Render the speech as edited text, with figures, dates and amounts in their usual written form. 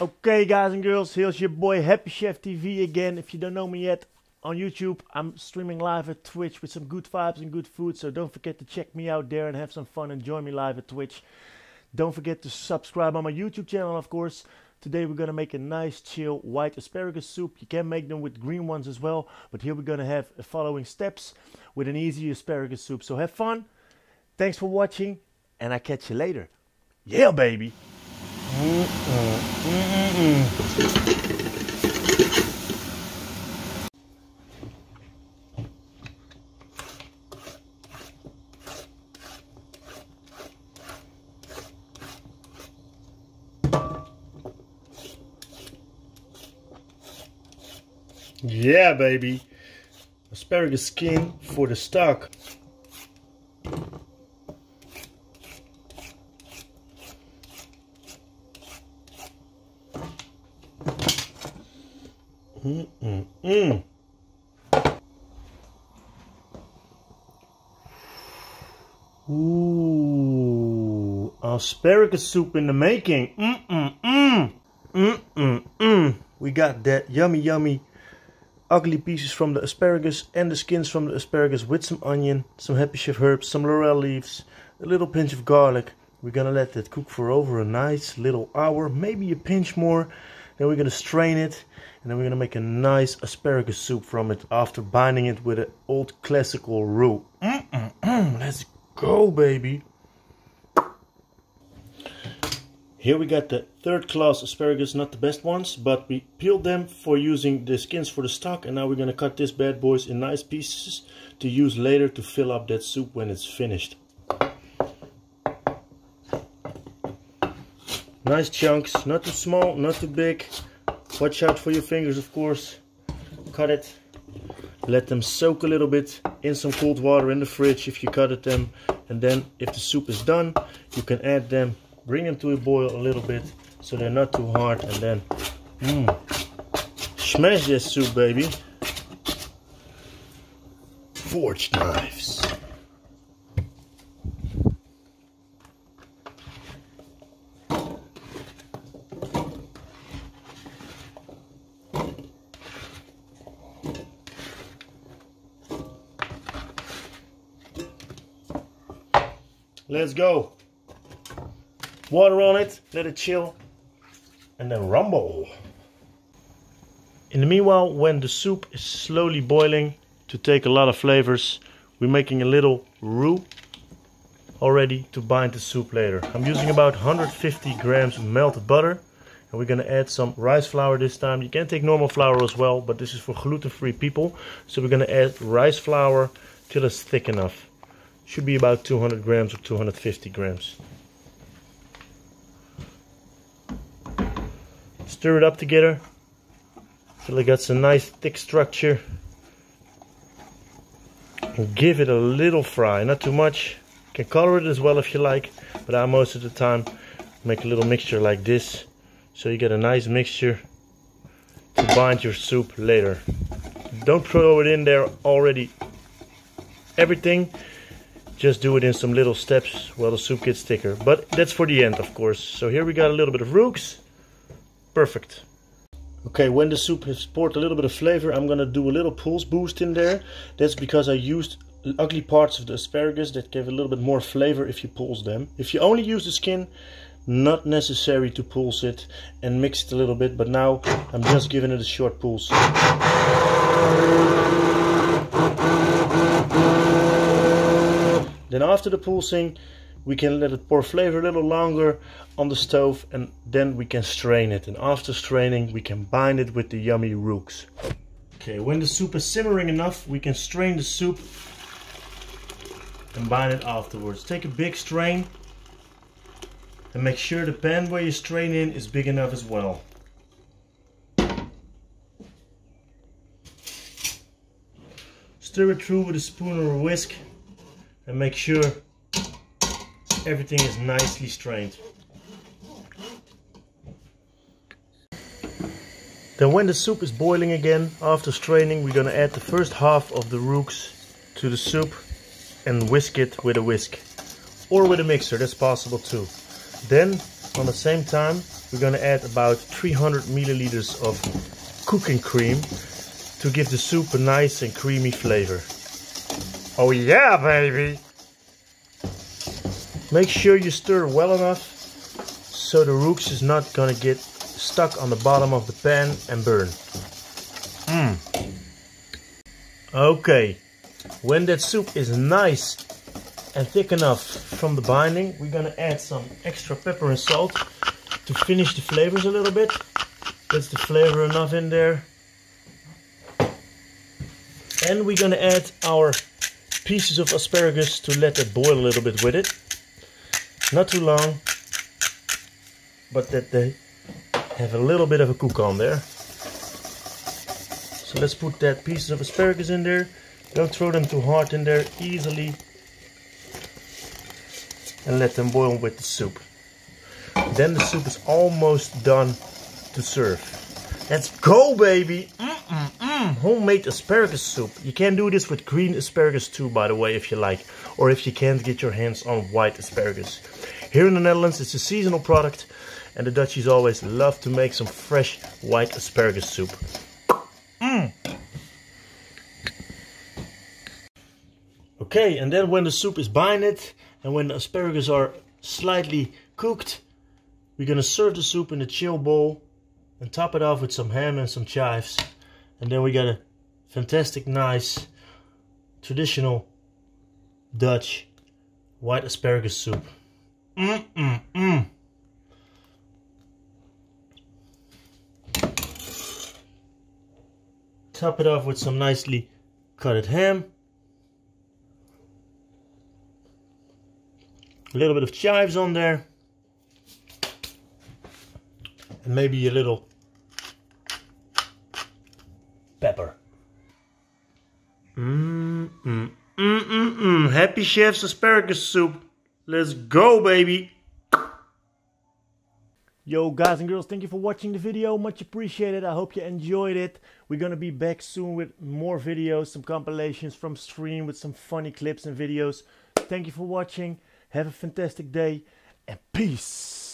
Okay guys and girls, here's your boy Happy Chef TV again. If you don't know me yet, on YouTube I'm streaming live at Twitch with some good vibes and good food, so don't forget to check me out there and have some fun and join me live at Twitch. Don't forget to subscribe on my YouTube channel, of course. Today we're gonna make a nice chill white asparagus soup. You can make them with green ones as well, but here we're gonna have the following steps with an easy asparagus soup. So have fun, thanks for watching, and I catch you later. Yeah baby! Yeah baby! Asparagus skin for the stock. Ooh, asparagus soup in the making. We got that yummy ugly pieces from the asparagus and the skins from the asparagus with some onion, some HappyChef herbs, some laurel leaves, a little pinch of garlic. We're gonna let that cook for over a nice little hour, maybe a pinch more. Then we're gonna strain it, and then we're gonna make a nice asparagus soup from it after binding it with an old classical roux. Let's go, baby. Here we got the third class asparagus, not the best ones, but we peeled them for using the skins for the stock, and now we're gonna cut this bad boys in nice pieces to use later to fill up that soup when it's finished. Nice chunks, not too small, not too big. Watch out for your fingers, of course. Cut it. Let them soak a little bit in some cold water in the fridge if you cut it them. And then if the soup is done, you can add them, bring them to a boil a little bit so they're not too hard, and then smash this soup, baby. Forged knives. Let's go. Water on it, let it chill, and then rumble. In the meanwhile, when the soup is slowly boiling to take a lot of flavors, we're making a little roux already to bind the soup later. I'm using about 150 grams of melted butter, and we're gonna add some rice flour this time. You can take normal flour as well, but this is for gluten-free people. So we're gonna add rice flour till it's thick enough. Should be about 200 grams or 250 grams. Stir it up together till it gets a nice thick structure. And give it a little fry, not too much. You can color it as well if you like, but I most of the time make a little mixture like this, so you get a nice mixture to bind your soup later. Don't throw it in there already everything. Just do it in some little steps while the soup gets thicker. But that's for the end, of course. So here we got a little bit of roux. Perfect. Okay, when the soup has poured a little bit of flavor, I'm gonna do a little pulse boost in there. That's because I used ugly parts of the asparagus that give a little bit more flavor if you pulse them. If you only use the skin, not necessary to pulse it and mix it a little bit. But now I'm just giving it a short pulse. Then after the pulsing, we can let it pour flavor a little longer on the stove, and then we can strain it. And after straining, we can bind it with the yummy roux. Okay, when the soup is simmering enough, we can strain the soup and bind it afterwards. Take a big strain and make sure the pan where you strain in is big enough as well. Stir it through with a spoon or a whisk, and make sure everything is nicely strained. Then when the soup is boiling again, after straining, we're gonna add the first half of the roux to the soup and whisk it with a whisk. Or with a mixer, that's possible too. Then, on the same time, we're gonna add about 300 milliliters of cooking cream to give the soup a nice and creamy flavor. Oh yeah, baby! Make sure you stir well enough so the roux is not gonna get stuck on the bottom of the pan and burn. Okay, when that soup is nice and thick enough from the binding, we're gonna add some extra pepper and salt to finish the flavors a little bit. That's the flavor enough in there. And we're gonna add our pieces of asparagus to let it boil a little bit with it. Not too long, but that they have a little bit of a cook on there. So let's put that pieces of asparagus in there. Don't throw them too hard in there, easily. And let them boil with the soup. Then the soup is almost done to serve. Let's go, baby! Homemade asparagus soup. You can do this with green asparagus too, by the way, if you like. Or if you can't get your hands on white asparagus. Here in the Netherlands, it's a seasonal product. And the Dutchies always love to make some fresh white asparagus soup. Okay, and then when the soup is binded and when the asparagus are slightly cooked, we're gonna serve the soup in a chill bowl and top it off with some ham and some chives. And then we got a fantastic, nice, traditional Dutch white asparagus soup. Top it off with some nicely cutted ham. A little bit of chives on there. And maybe a little pepper. Happy Chef's Asparagus Soup. Let's go, baby. Yo, guys and girls, thank you for watching the video. Much appreciated. I hope you enjoyed it. We're gonna be back soon with more videos, some compilations from stream with some funny clips and videos. Thank you for watching. Have a fantastic day and peace.